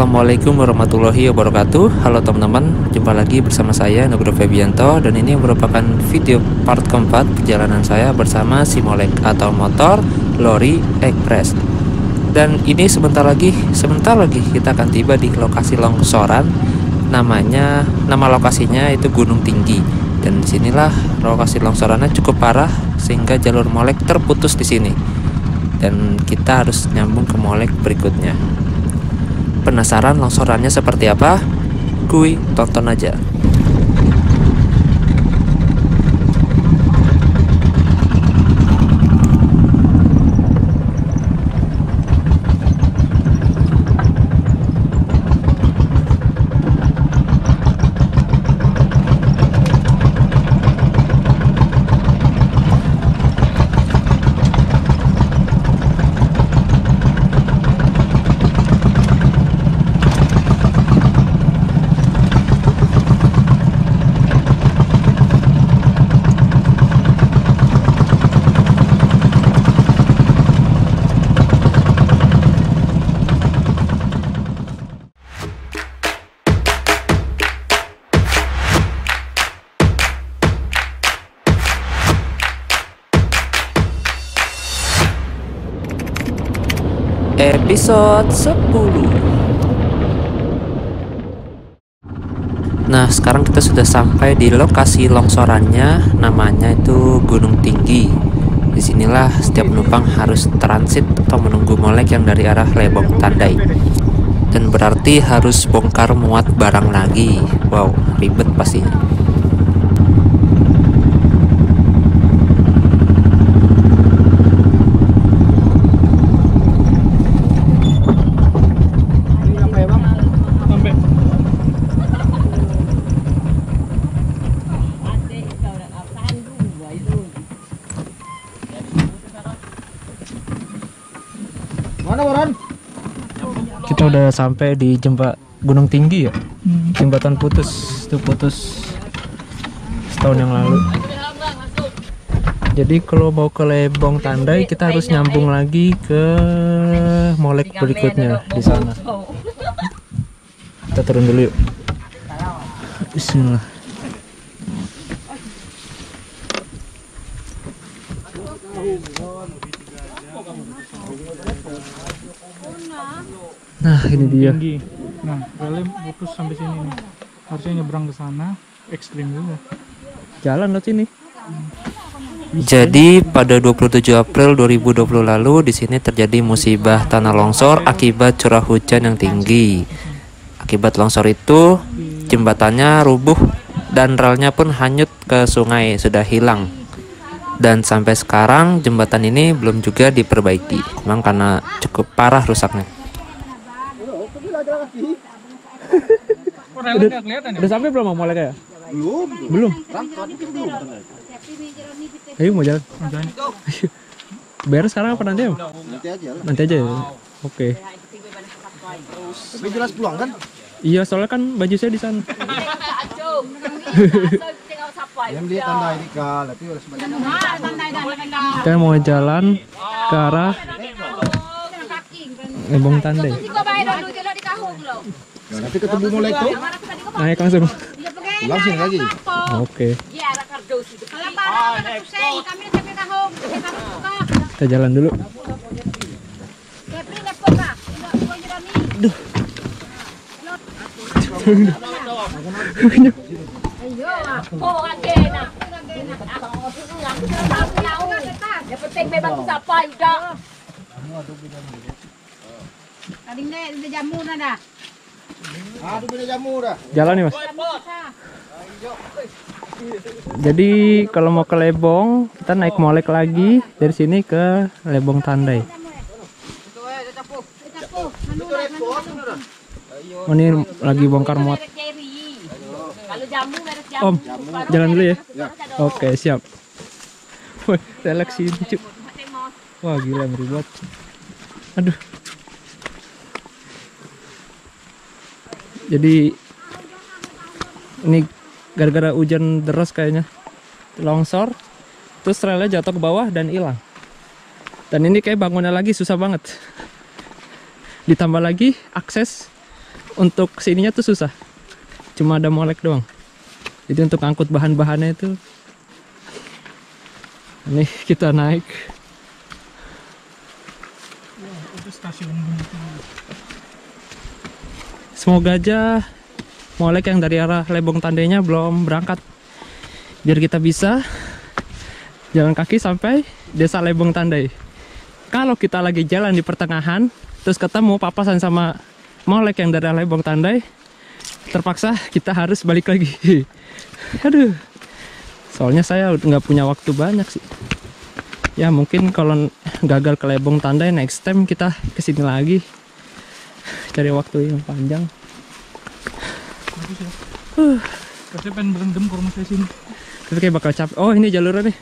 Assalamualaikum warahmatullahi wabarakatuh. Halo teman-teman, jumpa lagi bersama saya Nugroho Febianto. Dan ini merupakan video part keempat perjalanan saya bersama Simolek atau motor lori ekspres. Dan ini sebentar lagi kita akan tiba di lokasi longsoran. Nama lokasinya itu Gunung Tinggi. Dan disinilah lokasi longsorannya cukup parah sehingga jalur molek terputus di sini. Dan kita harus nyambung ke molek berikutnya. Penasaran longsorannya seperti apa? Kuy, tonton aja. Episode 10. Nah, sekarang kita sudah sampai di lokasi longsorannya, namanya itu Gunung Tinggi. Disinilah setiap penumpang harus transit atau menunggu molek yang dari arah Lebong Tandai. Dan berarti harus bongkar muat barang lagi. Wow, ribet pastinya. Kita udah sampai di Gunung Tinggi ya. Jembatan putus, itu putus setahun yang lalu. Jadi kalau mau ke Lebong Tandai kita harus nyambung lagi ke molek berikutnya di sana. Kita turun dulu yuk. Bismillah. Nah, ini dia. Tinggi. Nah, relnya putus sampai sini nih. Harusnya nyebrang ke sana, ekstrim juga. Jalan lewat sini. Jadi pada 27 April 2020 lalu di sini terjadi musibah tanah longsor akibat curah hujan yang tinggi. Akibat longsor itu jembatannya rubuh dan relnya pun hanyut ke sungai, sudah hilang. Dan sampai sekarang jembatan ini belum juga diperbaiki. Memang karena cukup parah rusaknya. Udah sampai belum molek ya? Belum. Ayo mau jalan. Bayar sekarang apa nanti ya? Nanti aja ya. Oke. Tapi jelas pulang kan? Iya, soalnya kan baju saya di sana. Yang dia tandai di kal, tapi harus Kita mau jalan ke arah Lebong Tandai. nanti ketemu mulai tuh Naik langsung. langsung lagi. Oke. Kita jalan dulu. Duh. Aduh, beda jamu dah. Jalan nih, Mas. Jadi kalau mau ke Lebong, kita naik molek lagi dari sini ke Lebong Tandai. Oh, ini lagi bongkar muat. Om, jalan dulu ya. Oke, siap. Wah, seleksi lucu. Wah, gila, ngeri banget. Aduh. Jadi ini gara-gara hujan deras kayaknya longsor, terus relnya jatuh ke bawah dan hilang. Dan ini kayak bangunnya lagi susah banget. Ditambah lagi akses untuk sininya tuh susah, cuma ada molek doang. Jadi untuk angkut bahan-bahannya itu, ini kita naik. Itu stasiun minyak. Semoga aja molek yang dari arah Lebong Tandainya belum berangkat, biar kita bisa jalan kaki sampai desa Lebong Tandai. Kalau kita lagi jalan di pertengahan terus ketemu papasan sama molek yang dari arah Lebong Tandai, terpaksa kita harus balik lagi. Aduh, soalnya saya nggak punya waktu banyak sih. Ya mungkin kalau gagal ke Lebong Tandai, next time kita kesini lagi, cari waktu yang panjang. Bagus ya. Saya pengen berendam ke rumah saya sini. Tapi kayak bakal capek. Oh, ini jalurnya nih.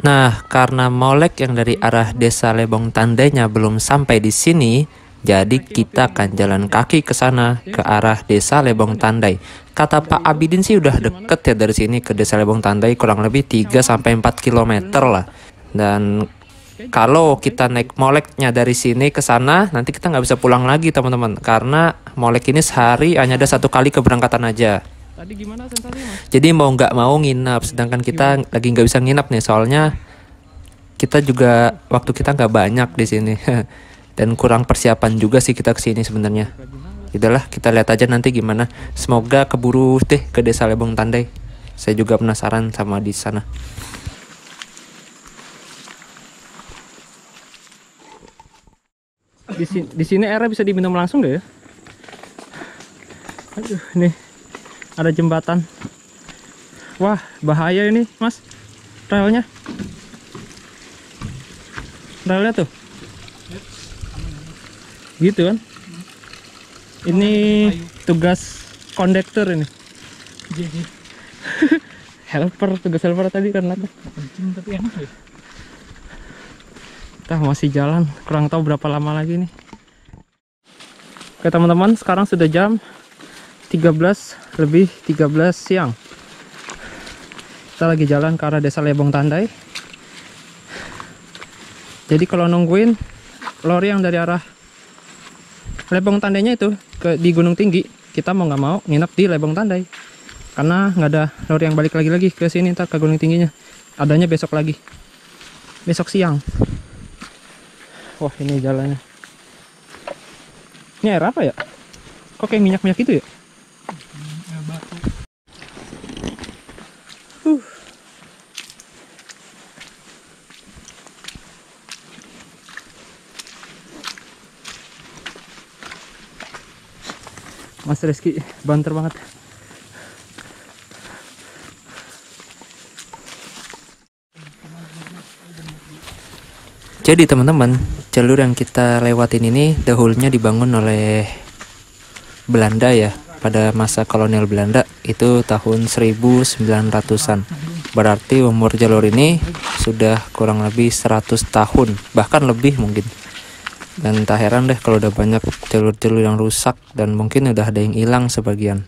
Nah, karena molek yang dari arah desa Lebong Tandainya belum sampai di sini, jadi kita akan jalan kaki ke sana, ke arah desa Lebong Tandai. Kata Pak Abidin sih udah deket ya dari sini ke desa Lebong Tandai, kurang lebih 3-4 km lah. Dan kalau kita naik moleknya dari sini ke sana, nanti kita nggak bisa pulang lagi teman-teman, karena molek ini sehari hanya ada 1 kali keberangkatan aja. Tadi gimana sensasinya, Mas? Jadi mau nggak mau nginap, sedangkan kita lagi nggak bisa nginap nih, soalnya kita juga waktu kita nggak banyak di sini. Dan kurang persiapan juga sih kita kesini sebenarnya. Udahlah, kita lihat aja nanti gimana. Semoga keburu deh ke desa Lebong Tandai. Saya juga penasaran sama di sana. Di sini airnya bisa diminum langsung gak ya? Aduh, nih ada jembatan. Wah, bahaya ini, Mas. Relnya tuh gitu kan. Ini tugas kondektur ini. Tugas helper tadi kan ada. Kencing tapi enak ya. Kita masih jalan, kurang tahu berapa lama lagi nih. Oke teman-teman, sekarang sudah jam 13:13 siang. Kita lagi jalan ke arah desa Lebong Tandai. Jadi kalau nungguin lori yang dari arah Lebong Tandainya itu di Gunung Tinggi, kita mau nggak mau nginep di Lebong Tandai, karena nggak ada lori yang balik lagi ke sini ntar ke Gunung Tingginya. Adanya besok lagi, besok siang. Wah, ini jalannya. Ini air apa ya? Kok kayak minyak-minyak itu ya? Batu. Mas Rizky banter banget. Jadi teman-teman, jalur yang kita lewatin ini dahulunya dibangun oleh Belanda ya, pada masa kolonial Belanda itu tahun 1900-an. Berarti umur jalur ini sudah kurang lebih 100 tahun, bahkan lebih mungkin. Dan tak heran deh kalau udah banyak jalur-jalur yang rusak dan mungkin udah ada yang hilang sebagian.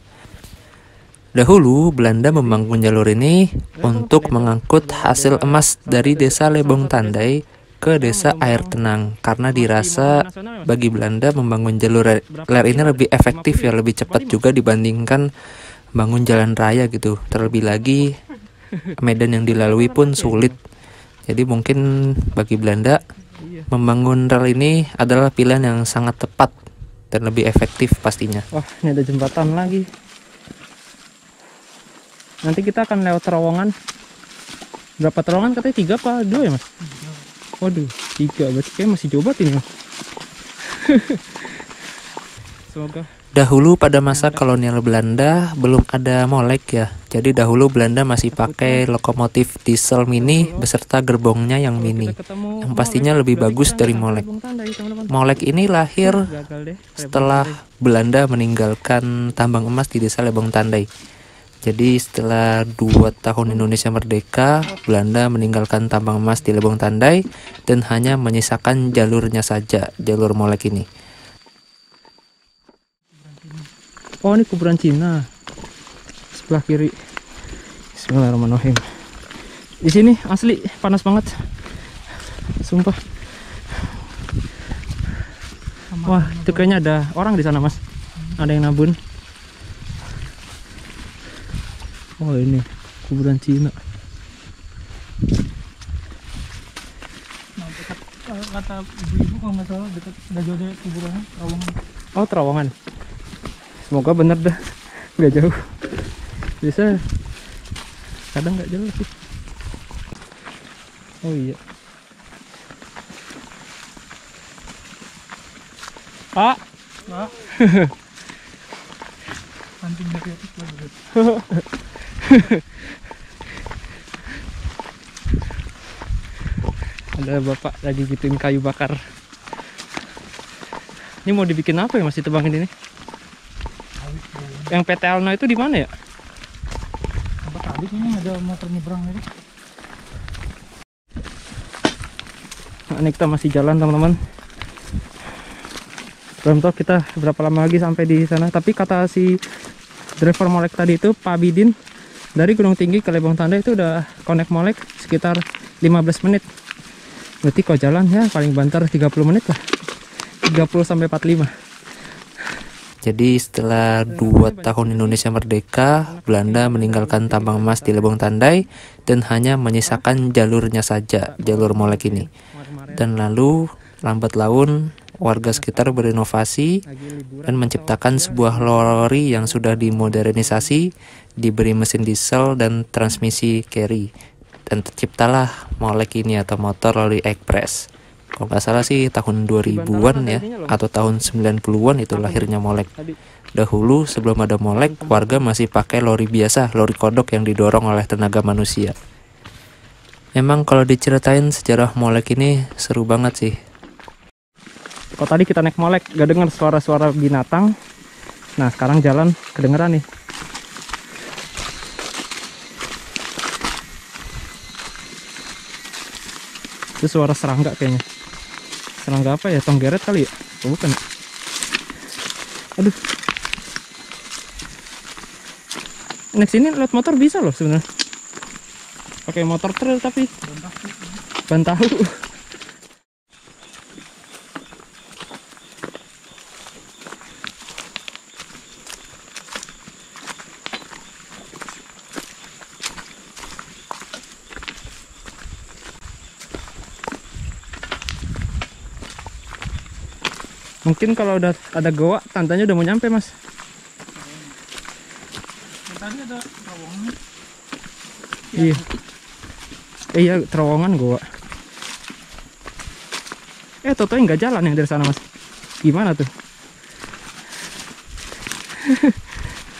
Dahulu Belanda membangun jalur ini untuk mengangkut hasil emas dari desa Lebong Tandai ke desa Air Tenang, karena dirasa bagi Belanda membangun jalur rel ini lebih efektif ya, lebih cepat juga dibandingkan bangun jalan raya gitu. Terlebih lagi medan yang dilalui pun sulit. Jadi mungkin bagi Belanda membangun rel ini adalah pilihan yang sangat tepat dan lebih efektif pastinya. Wah, ini ada jembatan lagi. Nanti kita akan lewat terowongan. Berapa terowongan katanya? 3 apa 2 ya Mas? Waduh, 3, berarti kayak masih jauh banget ini Mas. Semoga. Dahulu pada masa kolonial Belanda belum ada molek ya. Jadi dahulu Belanda masih pakai lokomotif diesel mini beserta gerbongnya yang mini, yang pastinya lebih bagus dari molek. Molek ini lahir setelah Belanda meninggalkan tambang emas di desa Lebong Tandai. Jadi setelah 2 tahun Indonesia merdeka, Belanda meninggalkan tambang emas di Lebong Tandai dan hanya menyisakan jalurnya saja, jalur molek ini. Oh, ini kuburan Cina. Sebelah kiri. Bismillahirrahmanirrahim. Di sini asli panas banget. Sumpah. Wah, itu kayaknya ada orang di sana, Mas. Ada yang nabun. Oh, ini kuburan Cina. Nah, dekat kata ibu-ibu kalau nggak salah dekat nggak jauh dari kuburannya terowongan. Oh, terowongan. Semoga bener dah. Nggak jauh. Bisa kadang nggak jelas sih. Oh iya. Pak. Pak. Anting dari atas lagi. Ada bapak lagi gituin kayu bakar. Ini mau dibikin apa ya, masih tebangin ini? Yang PT Alno itu di mana ya? Apa tadi ini ada motor nyebrang tadi? Nah, ini kita masih jalan, teman-teman. Belum tahu kita berapa lama lagi sampai di sana. Tapi kata si driver Molek tadi itu, Pak Bidin, dari Gunung Tinggi ke Lebong Tandai itu udah connect Molek sekitar 15 menit. Berarti kalau jalan ya paling banter 30 menit lah. 30 sampai 45. Jadi setelah 2 tahun Indonesia merdeka, Belanda meninggalkan tambang emas di Lebong Tandai dan hanya menyisakan jalurnya saja, jalur Molek ini. Dan lalu lambat laun warga sekitar berinovasi dan menciptakan sebuah lori yang sudah dimodernisasi, diberi mesin diesel dan transmisi carry. Dan terciptalah Molek ini atau motor lori ekspres. Kalau nggak salah sih tahun 2000-an ya, atau tahun 90-an itu lahirnya Molek. Dahulu sebelum ada Molek, warga masih pakai lori biasa, lori kodok yang didorong oleh tenaga manusia. Memang kalau diceritain sejarah Molek ini seru banget sih. Kalau tadi kita naik Molek gak dengar suara-suara binatang. Nah sekarang jalan kedengeran nih. Itu suara serangga kayaknya. Serangga apa ya? Tonggeret kali ya? Oh, bukan ya? Aduh. Naik sini lewat motor bisa loh sebenarnya. Pakai motor trail tapi ban tahu. Mungkin kalau udah ada goa, tandanya udah mau nyampe, Mas. Tadi ada terowongan. Iya. Iya, terowongan goa. Toto nggak jalan yang dari sana, Mas. Gimana tuh?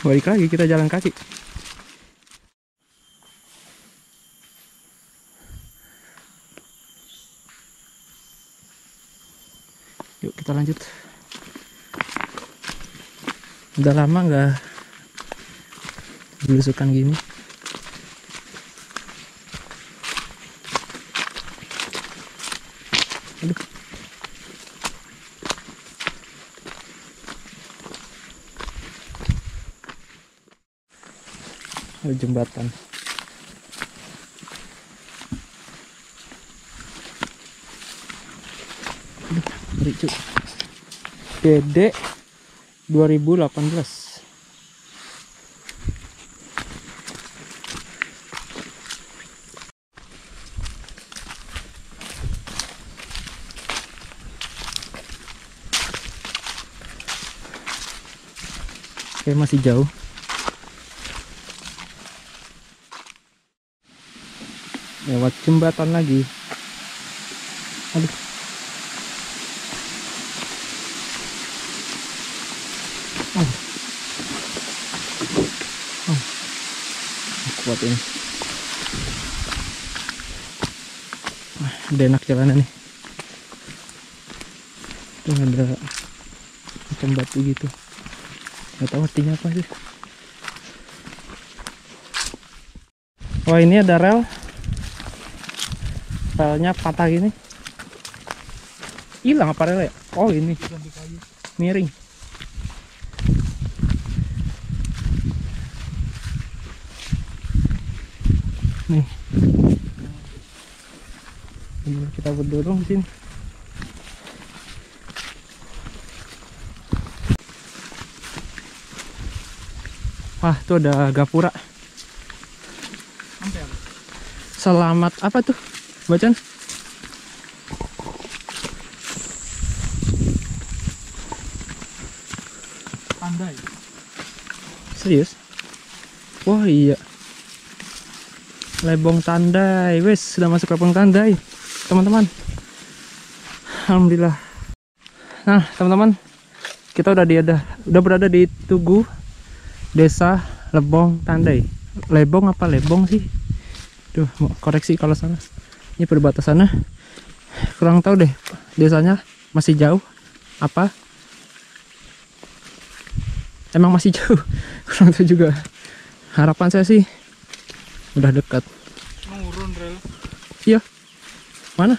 Balik lagi kita jalan kaki. Yuk kita lanjut. Udah lama nggak belusukan gini. Aduh. Ada jembatan. Aduh, ngeri cuy. DD 2018. Oke, masih jauh. Lewat jembatan lagi. Aduh. Kuat ini. Udah enak jalanan nih. Tuh ada macam batu gitu. Gak tahu artinya apa sih. Oh, ini ada rel. Relnya patah gini. Hilang apa rel ya? Oh, ini miring. Nih. Ini kita berdorong di sini. Wah, tuh ada gapura. Selamat apa tuh? Bacaan? Tandai. Serius? Wah iya. Lebong Tandai. Wes, sudah masuk Lebong Tandai, teman-teman. Alhamdulillah. Nah, teman-teman, kita udah berada di Tugu, Desa Lebong Tandai. Lebong apa Lebong sih? Duh, mau koreksi kalau salah. Ini perbatasannya. Kurang tahu deh, desanya masih jauh apa? Emang masih jauh? Kurang tahu juga. Harapan saya sih udah dekat. Nurun rel. Iya. Mana?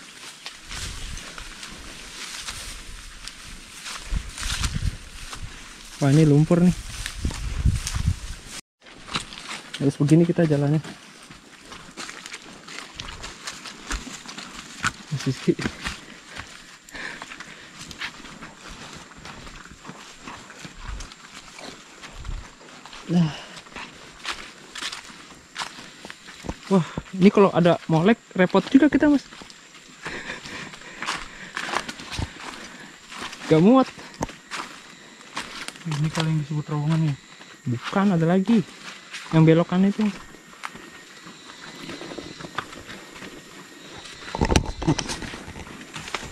Wah, ini lumpur nih. Harus begini kita jalannya. Masih. Nah. Wah, ini kalau ada molek repot juga kita, Mas. Gak muat. Ini kali yang disebut terowongan ya? Bukan, ada lagi. Yang belokan itu.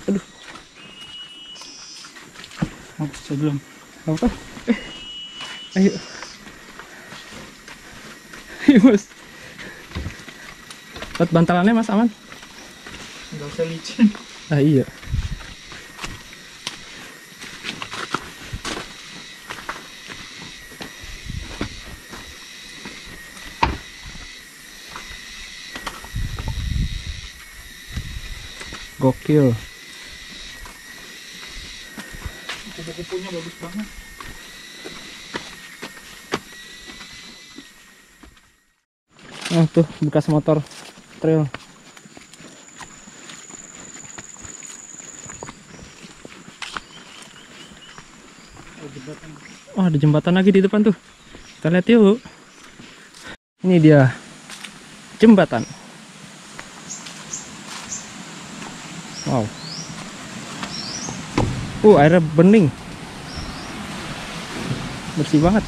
Aduh. Oh, sebelum. Apa? Ayo. Ayo, Mas. Buat bantalannya, Mas, aman? Nggak usah licin. Ah iya. Gokil. Kupu-kupunya bagus banget. Nah, tuh bekas motor trail. Oh, ada jembatan lagi di depan tuh. Kita lihat yuk. Ini dia jembatan. Wow. Airnya bening. Bersih banget.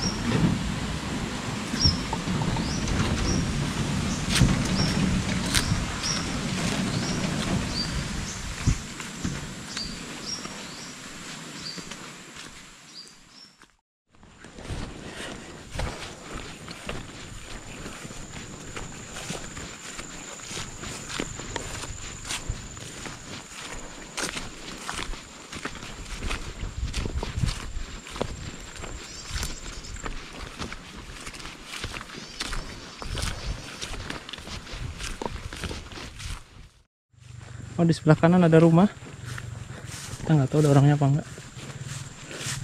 Oh, di sebelah kanan ada rumah. Kita nggak tahu ada orangnya apa enggak.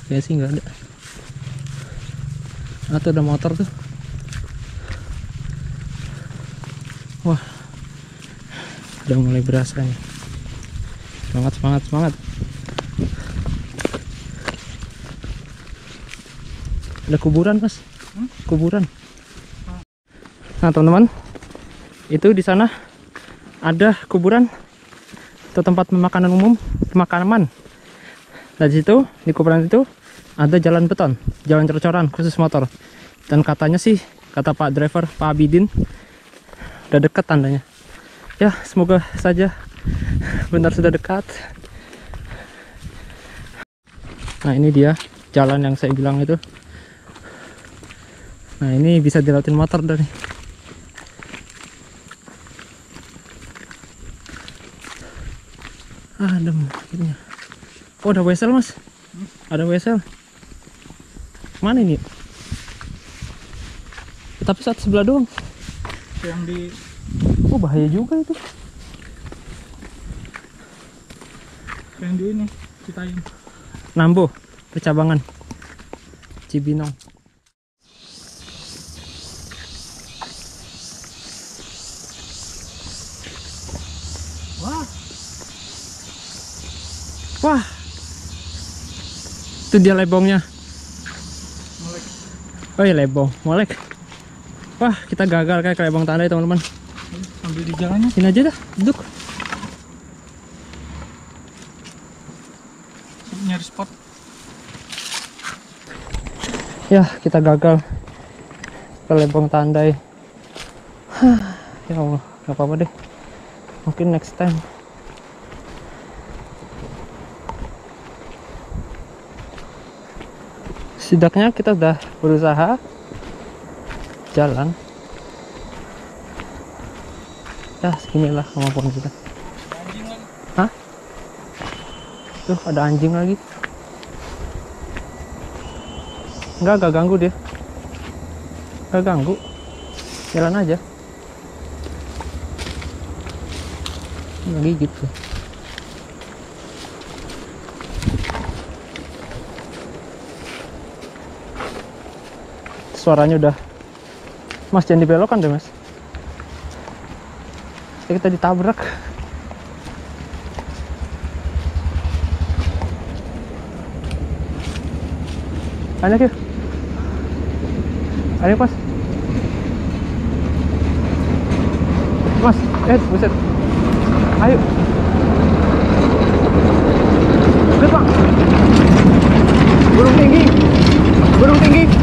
Kayaknya sih nggak ada. Atau ada motor tuh. Wah, udah mulai berasa nih. Semangat, semangat, semangat. Ada kuburan, Mas. Kuburan. Nah, teman-teman, itu di sana ada kuburan atau tempat pemakaman umum, pemakaman. Dari situ, di kuburan itu ada jalan beton, jalan cor-coran khusus motor. Dan katanya sih, kata Pak driver, Pak Abidin, udah dekat tandanya. Ya, semoga saja benar sudah dekat. Nah, ini dia jalan yang saya bilang itu. Nah, ini bisa dilewatin motor dari. Adem akhirnya. Oh, ada wesel, Mas. Ada wesel. Mana ini? Tapi satu sebelah doang. Yang di... Oh, bahaya juga itu. Yang di ini, Citaim. Nambo, percabangan Cibinong. Wah, itu dia lebongnya. Molek. Oh iya, lebong. Molek. Wah, kita gagal kayak ke lebong tandai, teman-teman. Ambil di jalannya. Sini aja dah, duduk. Nyari spot. Ya, kita gagal ke lebong tandai. Ya Allah, nggak apa-apa deh. Mungkin next time. Setidaknya kita udah berusaha jalan. Ya, seginilah kemampuan kita. Anjing lagi. Hah? Tuh, ada anjing lagi. Enggak ganggu dia. Enggak ganggu. Jalan aja. Nggak gigit tuh. Suaranya udah. Mas, jangan dibelokkan deh, Mas. Kita ditabrak. Banyak ya? Ayo, Mas. Mas, buset. Ayo. Lihat, Pak. Burung tinggi.